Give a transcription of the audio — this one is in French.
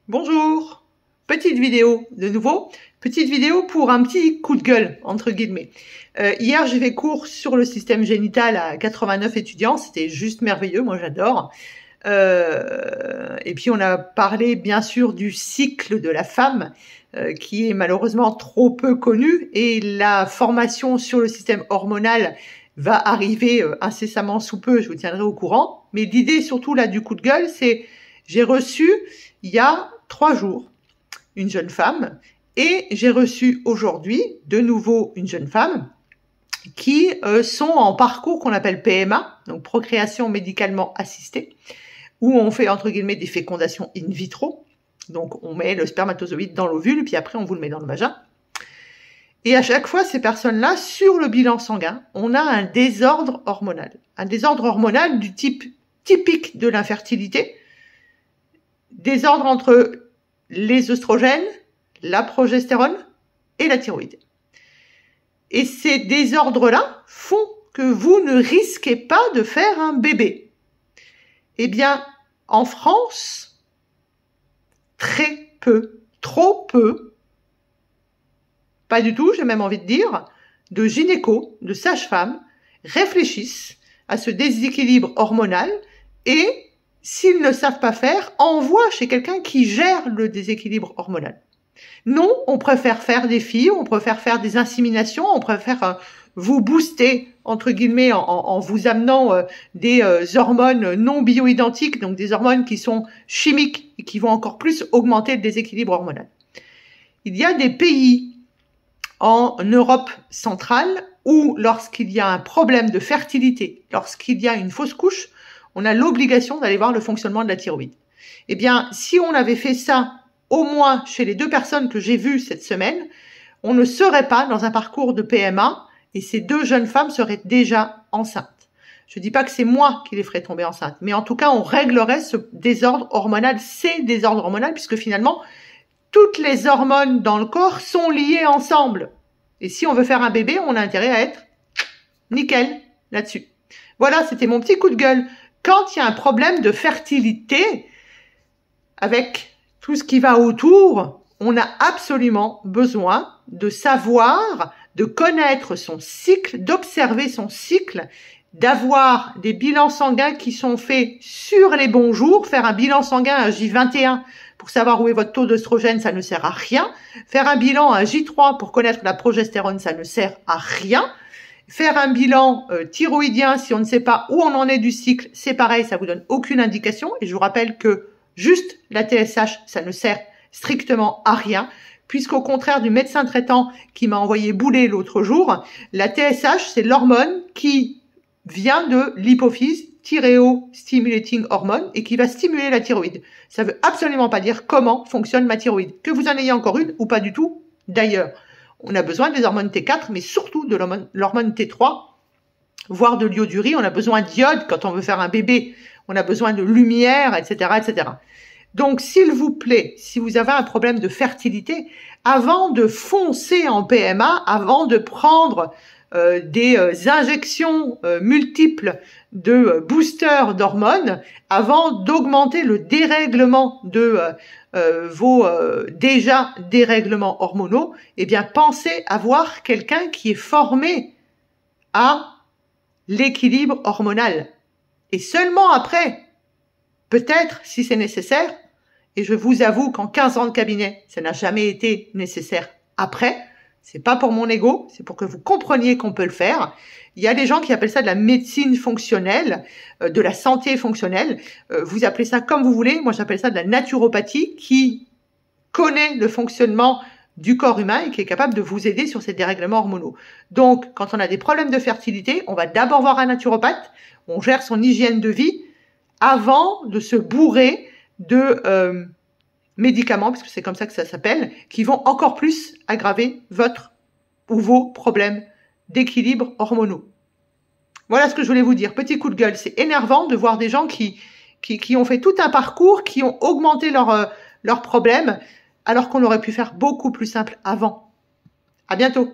Bonjour, petite vidéo de nouveau, petite vidéo pour un petit coup de gueule entre guillemets. Hier j'ai fait cours sur le système génital à 89 étudiants, c'était juste merveilleux, moi j'adore. Et puis on a parlé bien sûr du cycle de la femme qui est malheureusement trop peu connu, et la formation sur le système hormonal va arriver incessamment sous peu, je vous tiendrai au courant. Mais l'idée surtout là du coup de gueule, c'est j'ai reçu il y a 3 jours une jeune femme, et j'ai reçu aujourd'hui de nouveau une jeune femme qui sont en parcours qu'on appelle PMA, donc procréation médicalement assistée, où on fait entre guillemets des fécondations in vitro. Donc on met le spermatozoïde dans l'ovule, puis après on vous le met dans le vagin. Et à chaque fois, ces personnes-là, sur le bilan sanguin, on a un désordre hormonal. Un désordre hormonal du type typique de l'infertilité. Désordre entre les œstrogènes, la progestérone et la thyroïde. Et ces désordres-là font que vous ne risquez pas de faire un bébé. Eh bien, en France, très peu, trop peu, pas du tout, j'ai même envie de dire, de gynécos, de sages-femmes réfléchissent à ce déséquilibre hormonal et, s'ils ne savent pas faire, envoient chez quelqu'un qui gère le déséquilibre hormonal. Non, on préfère faire des filles, on préfère faire des inséminations, on préfère vous booster, entre guillemets, en vous amenant des hormones non bioidentiques, donc des hormones qui sont chimiques et qui vont encore plus augmenter le déséquilibre hormonal. Il y a des pays en Europe centrale où, lorsqu'il y a un problème de fertilité, lorsqu'il y a une fausse couche, on a l'obligation d'aller voir le fonctionnement de la thyroïde. Eh bien, si on avait fait ça au moins chez les 2 personnes que j'ai vues cette semaine, on ne serait pas dans un parcours de PMA et ces 2 jeunes femmes seraient déjà enceintes. Je ne dis pas que c'est moi qui les ferais tomber enceintes, mais en tout cas, on réglerait ce désordre hormonal, ces désordres hormonaux, puisque finalement, toutes les hormones dans le corps sont liées ensemble. Et si on veut faire un bébé, on a intérêt à être nickel là-dessus. Voilà, c'était mon petit coup de gueule. Quand il y a un problème de fertilité, avec tout ce qui va autour, on a absolument besoin de savoir, de connaître son cycle, d'observer son cycle, d'avoir des bilans sanguins qui sont faits sur les bons jours. Faire un bilan sanguin à J21 pour savoir où est votre taux d'œstrogène, ça ne sert à rien. Faire un bilan à J3 pour connaître la progestérone, ça ne sert à rien. Faire un bilan thyroïdien, si on ne sait pas où on en est du cycle, c'est pareil, ça vous donne aucune indication. Et je vous rappelle que juste la TSH, ça ne sert strictement à rien, puisqu'au contraire du médecin traitant qui m'a envoyé bouler l'autre jour, la TSH, c'est l'hormone qui vient de l'hypophyse, thyréo-stimulating hormone, et qui va stimuler la thyroïde. Ça veut absolument pas dire comment fonctionne ma thyroïde. Que vous en ayez encore une ou pas du tout, d'ailleurs. On a besoin des hormones T4, mais surtout de l'hormone T3, voire de l'iodurée. On a besoin d'iode quand on veut faire un bébé. On a besoin de lumière, etc., etc. Donc, s'il vous plaît, si vous avez un problème de fertilité, avant de foncer en PMA, avant de prendre des injections multiples de boosters d'hormones, avant d'augmenter le dérèglement de vos déjà dérèglements hormonaux, eh bien, pensez à voir quelqu'un qui est formé à l'équilibre hormonal. Et seulement après, peut-être, si c'est nécessaire, et je vous avoue qu'en 15 ans de cabinet, ça n'a jamais été nécessaire après, c'est pas pour mon ego, c'est pour que vous compreniez qu'on peut le faire. Il y a des gens qui appellent ça de la médecine fonctionnelle, de la santé fonctionnelle. Vous appelez ça comme vous voulez. Moi, j'appelle ça de la naturopathie qui connaît le fonctionnement du corps humain et qui est capable de vous aider sur ces dérèglements hormonaux. Donc, quand on a des problèmes de fertilité, on va d'abord voir un naturopathe. On gère son hygiène de vie avant de se bourrer de médicaments, parce que c'est comme ça que ça s'appelle, qui vont encore plus aggraver votre ou vos problèmes d'équilibre hormonaux. Voilà ce que je voulais vous dire. Petit coup de gueule. C'est énervant de voir des gens qui ont fait tout un parcours, qui ont augmenté leurs problèmes, alors qu'on aurait pu faire beaucoup plus simple avant. À bientôt.